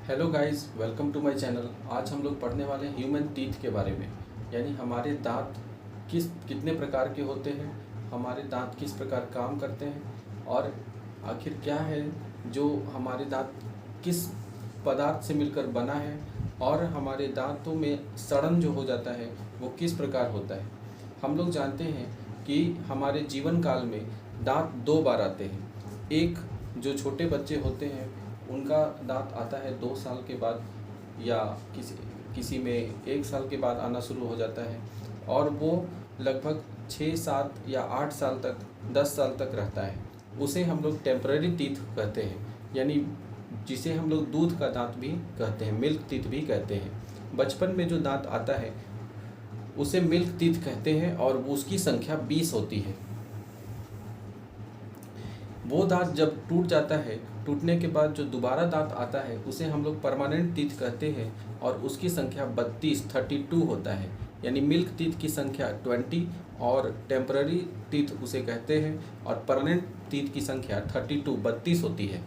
Hello guys, welcome to my channel. आज हम लोग पढ़ने वाले हैं ह्यूमन टीथ के बारे में, यानी हमारे दांत कितने प्रकार के होते हैं, हमारे दांत किस प्रकार काम करते हैं और आखिर क्या है जो हमारे दांत किस पदार्थ से मिलकर बना है और हमारे दांतों में सड़न जो हो जाता है वो किस प्रकार होता है। हम लोग जानते हैं कि हमारे जीवन काल में दांत दो बार आते हैं। एक जो छोटे बच्चे होते हैं उनका दांत आता है 2 साल के बाद, या किसी किसी में 1 साल के बाद आना शुरू हो जाता है और वो लगभग 6 7 या 8 साल तक 10 साल तक रहता है। उसे हम लोग टेम्पररी टीथ कहते हैं, यानी जिसे हम लोग दूध का दांत भी कहते हैं, मिल्क टीथ भी कहते हैं। बचपन में जो दांत आता है उसे मिल्क टीथ कहते हैं और उसकी संख्या 20 होती है। वो दांत जब टूट जाता है, टूटने के बाद जो दोबारा दांत आता है उसे हम लोग परमानेंट टीथ कहते हैं और उसकी संख्या 32 होता है। यानी मिल्क टीथ की संख्या 20 और टेम्पररी टीथ उसे कहते हैं और परमानेंट टीथ की संख्या 32 होती है।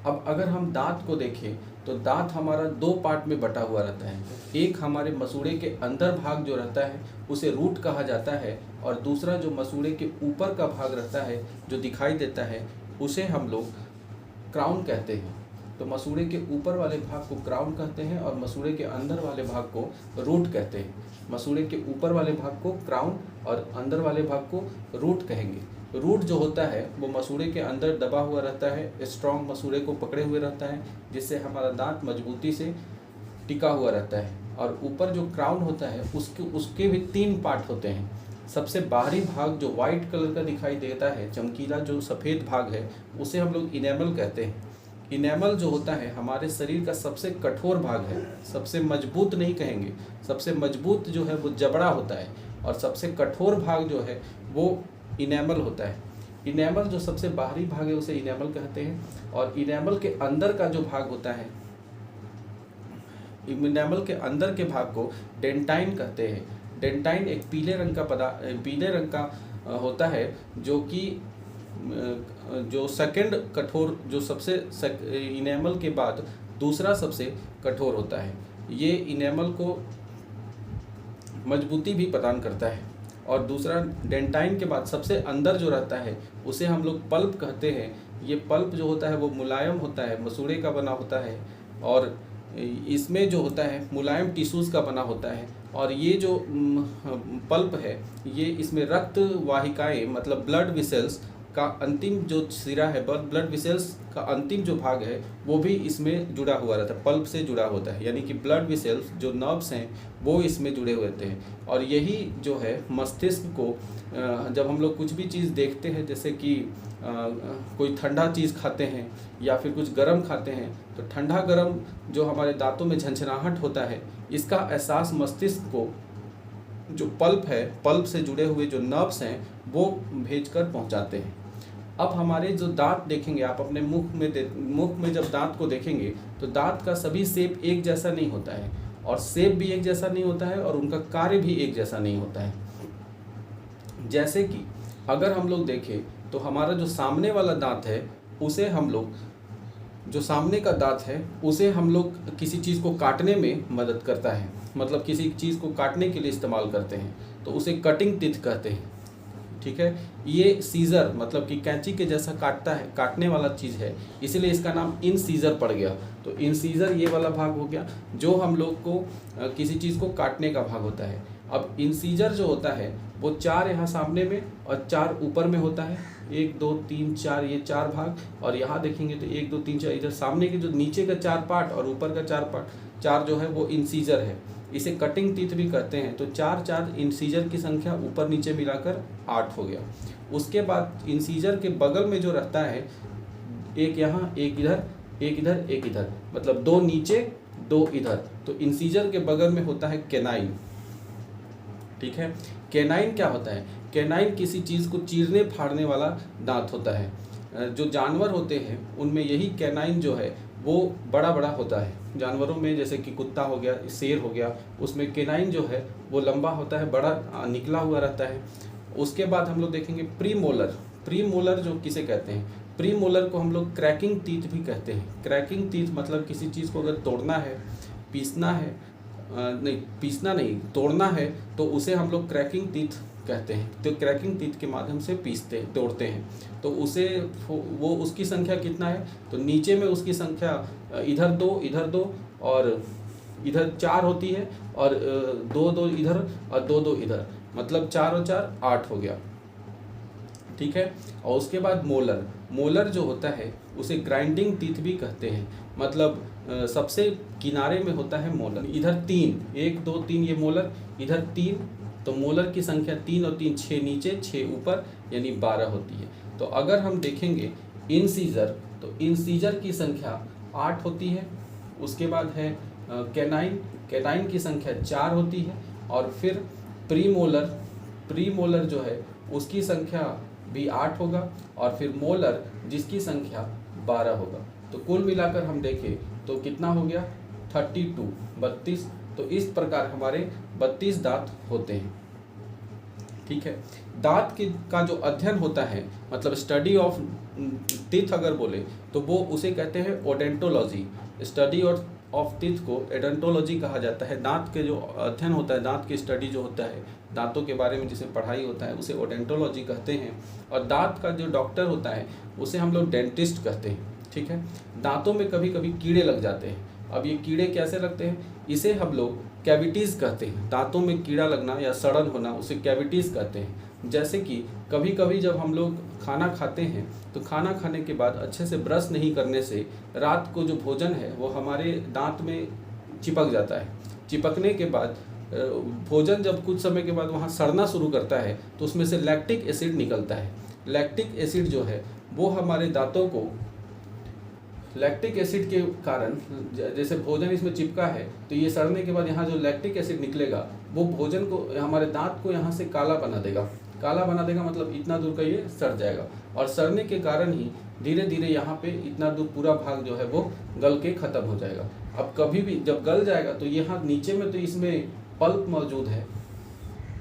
अब अगर हम दांत को देखें तो दांत हमारा दो पार्ट में बटा हुआ रहता है। एक हमारे मसूड़े के अंदर भाग जो रहता है उसे रूट कहा जाता है और दूसरा जो मसूड़े के ऊपर का भाग रहता है जो दिखाई देता है उसे हम लोग क्राउन कहते हैं। तो मसूड़े के ऊपर वाले भाग को क्राउन कहते हैं और मसूड़े के अंदर वाले भाग को रूट कहते हैं। मसूड़े के ऊपर वाले भाग को क्राउन और अंदर वाले भाग को रूट कहेंगे। रूट जो होता है वो मसूड़े के अंदर दबा हुआ रहता है, स्ट्रॉन्ग मसूड़े को पकड़े हुए रहता है, जिससे हमारा दांत मजबूती से टिका हुआ रहता है। और ऊपर जो क्राउन होता है उसके भी 3 पार्ट होते हैं। सबसे बाहरी भाग जो वाइट कलर का दिखाई देता है, चमकीला जो सफ़ेद भाग है, उसे हम लोग इनेमल कहते हैं। इनेमल जो होता है हमारे शरीर का सबसे कठोर भाग है, सबसे मजबूत नहीं कहेंगे, सबसे मजबूत जो है वो जबड़ा होता है और सबसे कठोर भाग जो है वो इनेमल होता है। इनेमल जो सबसे बाहरी भाग है उसे इनेमल कहते हैं और इनेमल के अंदर का जो भाग होता है, इनेमल के अंदर के भाग को डेंटाइन कहते हैं। डेंटाइन एक पीले रंग का होता है जो कि जो सेकंड कठोर, जो सबसे इनेमल के बाद दूसरा सबसे कठोर होता है। ये इनेमल को मजबूती भी प्रदान करता है। और दूसरा डेंटाइन के बाद सबसे अंदर जो रहता है उसे हम लोग पल्प कहते हैं। ये पल्प जो होता है वो मुलायम होता है, मसूड़े का बना होता है और इसमें जो होता है मुलायम टिश्यूज़ का बना होता है। और ये जो पल्प है ये इसमें रक्त वाहिकाएँ मतलब ब्लड वेसल्स का अंतिम जो सिरा है, ब्लड वेसल्स का अंतिम जो भाग है वो भी इसमें जुड़ा हुआ रहता है, पल्प से जुड़ा होता है। यानी कि ब्लड वेसल्स जो नर्व्स हैं वो इसमें जुड़े हुए होते हैं। और यही जो है मस्तिष्क को जब हम लोग कुछ भी चीज़ देखते हैं, जैसे कि कोई ठंडा चीज़ खाते हैं या फिर कुछ गर्म खाते हैं, तो ठंडा गर्म जो हमारे दांतों में झंझनाहट होता है, इसका एहसास मस्तिष्क को जो पल्प है, पल्प से जुड़े हुए जो नर्व्स हैं वो भेजकर पहुंचाते हैं। अब हमारे जो दांत देखेंगे आप अपने मुख में जब दांत को देखेंगे तो दांत का सभी शेप एक जैसा नहीं होता है और शेप भी एक जैसा नहीं होता है और उनका कार्य भी एक जैसा नहीं होता है। जैसे कि अगर हम लोग देखें तो हमारा जो सामने वाला दांत है उसे हम लोग, जो सामने का दांत है उसे हम लोग किसी चीज़ को काटने में मदद करता है, मतलब किसी चीज़ को काटने के लिए इस्तेमाल करते हैं, तो उसे कटिंग टीथ कहते हैं। ठीक है, ये सीज़र मतलब कि कैंची के जैसा काटता है, काटने वाला चीज़ है, इसलिए इसका नाम इंसीजर पड़ गया। तो इंसीजर ये वाला भाग हो गया जो हम लोग को किसी चीज़ को काटने का भाग होता है। अब इंसीजर जो होता है वो 4 यहाँ सामने में और 4 ऊपर में होता है, 1 2 3 4, ये 4 भाग। और यहाँ देखेंगे तो 1 2 3 4, इधर सामने के जो नीचे का 4 पार्ट और ऊपर का 4 पार्ट, 4 जो है वो इंसीजर है। इसे कटिंग टीथ भी कहते हैं। तो 4 इंसीजर की संख्या ऊपर नीचे मिलाकर 8 हो गया। उसके बाद इंसीजर के बगल में जो रहता है, एक यहाँ एक इधर एक इधर एक इधर, मतलब 2 नीचे 2 इधर, तो इंसीजर के बगल में होता है कैनाइन। ठीक है, कैनाइन क्या होता है? कैनाइन किसी चीज़ को चीरने फाड़ने वाला दांत होता है। जो जानवर होते हैं उनमें यही कैनाइन जो है वो बड़ा बड़ा होता है। जानवरों में जैसे कि कुत्ता हो गया, शेर हो गया, उसमें कैनाइन जो है वो लंबा होता है, बड़ा निकला हुआ रहता है। उसके बाद हम लोग देखेंगे प्री मोलर। प्री मोलर जो किसे कहते हैं? प्री मोलर को हम लोग क्रैकिंग टीथ भी कहते हैं। क्रैकिंग टीथ मतलब किसी चीज़ को अगर तोड़ना है, पीसना है, नहीं पीसना नहीं, तोड़ना है, तो उसे हम लोग क्रैकिंग टीथ कहते हैं। तो क्रैकिंग टीथ के माध्यम से तोड़ते हैं। तो उसे वो उसकी संख्या कितना है, तो नीचे में उसकी संख्या इधर 2 और इधर 4 होती है, और 2 इधर और 2 इधर, मतलब 4 और 4 8 हो गया, ठीक है। और उसके बाद मोलर जो होता है उसे ग्राइंडिंग टीथ भी कहते हैं। मतलब सबसे किनारे में होता है मोलर। इधर 3, 1 2 3 ये मोलर, इधर 3, तो मोलर की संख्या 3 और 3 6 नीचे 6 ऊपर, यानी 12 होती है। तो अगर हम देखेंगे इंसीजर, तो इंसीजर की संख्या 8 होती है। उसके बाद है कैनाइन की संख्या 4 होती है। और फिर प्रीमोलर जो है उसकी संख्या भी 8 होगा, और फिर मोलर जिसकी संख्या 12 होगा। तो कुल मिलाकर हम देखें तो कितना हो गया, 32। तो इस प्रकार हमारे 32 दांत होते हैं, ठीक है। दांत का जो अध्ययन होता है, मतलब स्टडी ऑफ टीथ अगर बोले तो वो उसे कहते हैं ओडेंटोलॉजी। स्टडी ऑफ टीथ को एडेंटोलॉजी कहा जाता है। दांत के जो अध्ययन होता है, दांत की स्टडी जो होता है, दांतों के बारे में जिसे पढ़ाई होता है, उसे ओडेंटोलॉजी कहते हैं। और दांत का जो डॉक्टर होता है उसे हम लोग डेंटिस्ट कहते हैं, ठीक है। दांतों में कभी कभी कीड़े लग जाते हैं। अब ये कीड़े कैसे लगते हैं, इसे हम लोग कैविटीज़ कहते हैं। दांतों में कीड़ा लगना या सड़न होना, उसे कैविटीज़ कहते हैं। जैसे कि कभी कभी जब हम लोग खाना खाते हैं तो खाना खाने के बाद अच्छे से ब्रश नहीं करने से रात को जो भोजन है वो हमारे दांत में चिपक जाता है। चिपकने के बाद भोजन जब कुछ समय के बाद वहाँ सड़ना शुरू करता है तो उसमें से लैक्टिक एसिड निकलता है। लैक्टिक एसिड जो है वो हमारे दांतों को, लैक्टिक एसिड के कारण, जैसे भोजन इसमें चिपका है तो ये सड़ने के बाद यहाँ जो लैक्टिक एसिड निकलेगा वो भोजन को, हमारे दांत को यहाँ से काला बना देगा। काला बना देगा मतलब इतना दूर का ये सड़ जाएगा, और सड़ने के कारण ही धीरे धीरे यहाँ पे इतना दूर पूरा भाग जो है वो गल के ख़त्म हो जाएगा। अब कभी भी जब गल जाएगा तो यहाँ नीचे में तो इसमें पल्प मौजूद है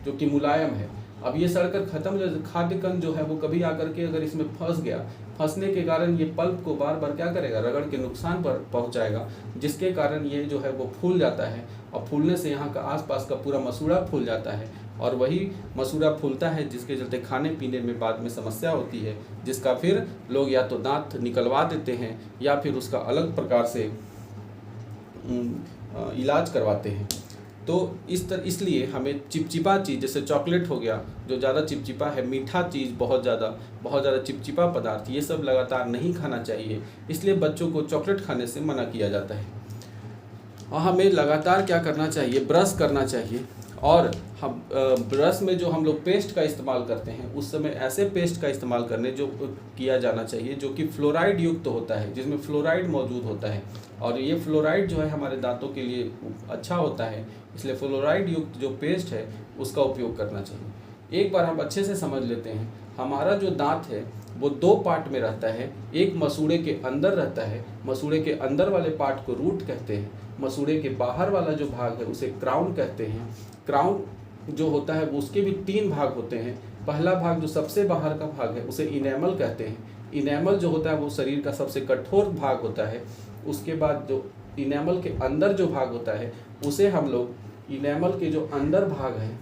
जो कि मुलायम है। अब ये सड़कर ख़त्म, जो खाद्य कण जो है वो कभी आकर के अगर इसमें फंस गया, फंसने के कारण ये पल्प को बार बार क्या करेगा, रगड़ के नुकसान पर पहुंचाएगा, जिसके कारण ये जो है वो फूल जाता है। और फूलने से यहाँ का आसपास का पूरा मसूड़ा फूल जाता है, और वही मसूड़ा फूलता है जिसके चलते खाने पीने में बाद में समस्या होती है, जिसका फिर लोग या तो दांत निकलवा देते हैं या फिर उसका अलग प्रकार से इलाज करवाते हैं। तो इसलिए हमें चिपचिपा चीज़, जैसे चॉकलेट हो गया जो ज़्यादा चिपचिपा है, मीठा चीज़ बहुत ज़्यादा चिपचिपा पदार्थ, ये सब लगातार नहीं खाना चाहिए। इसलिए बच्चों को चॉकलेट खाने से मना किया जाता है। और हमें लगातार क्या करना चाहिए, ब्रश करना चाहिए। और हम ब्रश में जो हम लोग पेस्ट का इस्तेमाल करते हैं उस समय ऐसे पेस्ट का इस्तेमाल करने जो किया जाना चाहिए जो कि फ्लोराइड युक्त होता है, जिसमें फ्लोराइड मौजूद होता है। और ये फ्लोराइड जो है हमारे दांतों के लिए अच्छा होता है, इसलिए फ्लोराइड युक्त जो पेस्ट है उसका उपयोग करना चाहिए। एक बार हम अच्छे से समझ लेते हैं, हमारा जो दांत है वो 2 पार्ट में रहता है। एक मसूड़े के अंदर रहता है, मसूड़े के अंदर वाले पार्ट को रूट कहते हैं। मसूड़े के बाहर वाला जो भाग है उसे क्राउन कहते हैं। क्राउन जो होता है वो उसके भी 3 भाग होते हैं। पहला भाग जो सबसे बाहर का भाग है उसे इनेमल कहते हैं। इनेमल जो होता है वो शरीर का सबसे कठोर भाग होता है। उसके बाद जो इनेमल के अंदर जो भाग होता है उसे हम लोग, इनेमल के जो अंदर भाग है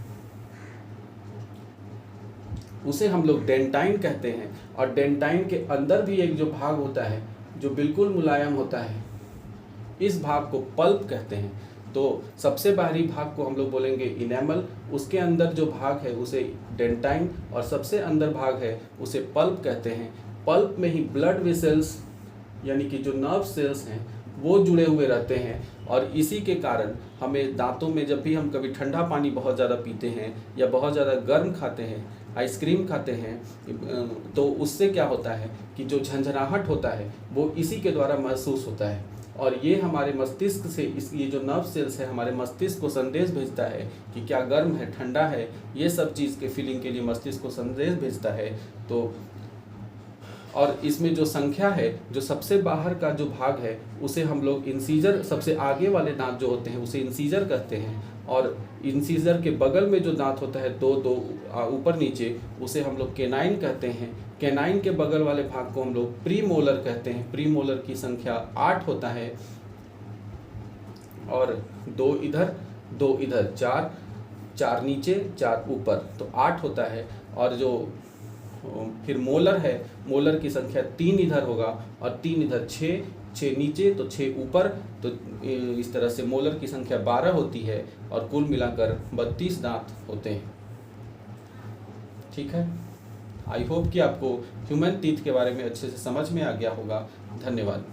उसे हम लोग डेंटाइन कहते हैं। और डेंटाइन के अंदर भी एक जो भाग होता है जो बिल्कुल मुलायम होता है, इस भाग को पल्प कहते हैं। तो सबसे बाहरी भाग को हम लोग बोलेंगे इनेमल, उसके अंदर जो भाग है उसे डेंटाइन, और सबसे अंदर भाग है उसे पल्प कहते हैं। पल्प में ही ब्लड वेसल्स यानी कि जो नर्व सेल्स हैं वो जुड़े हुए रहते हैं। और इसी के कारण हमें दांतों में जब भी हम कभी ठंडा पानी बहुत ज़्यादा पीते हैं या बहुत ज़्यादा गर्म खाते हैं, आइसक्रीम खाते हैं, तो उससे क्या होता है कि जो झंझनाहट होता है वो इसी के द्वारा महसूस होता है। और ये हमारे मस्तिष्क से, ये जो नर्व सेल्स है हमारे मस्तिष्क को संदेश भेजता है कि क्या गर्म है, ठंडा है, ये सब चीज़ के फीलिंग के लिए मस्तिष्क को संदेश भेजता है। तो और इसमें जो संख्या है, जो सबसे बाहर का जो भाग है उसे हम लोग इंसीजर, सबसे आगे वाले दांत जो होते हैं उसे इंसीजर कहते हैं, और इंसीजर के बगल में जो दांत होता है दो दो ऊपर नीचे, उसे हम लोग केनाइन कहते हैं। केनाइन के बगल वाले भाग को हम लोग प्रीमोलर कहते हैं। प्रीमोलर की संख्या 8 होता है, और 2 इधर 2 इधर, 4 नीचे 4 ऊपर, तो 8 होता है। और जो फिर मोलर है, मोलर की संख्या 3 इधर होगा और 3 इधर, 6 नीचे तो 6 ऊपर, तो इस तरह से मोलर की संख्या 12 होती है, और कुल मिलाकर 32 दांत होते हैं। ठीक है, आई होप कि आपको ह्यूमन टीथ के बारे में अच्छे से समझ में आ गया होगा। धन्यवाद।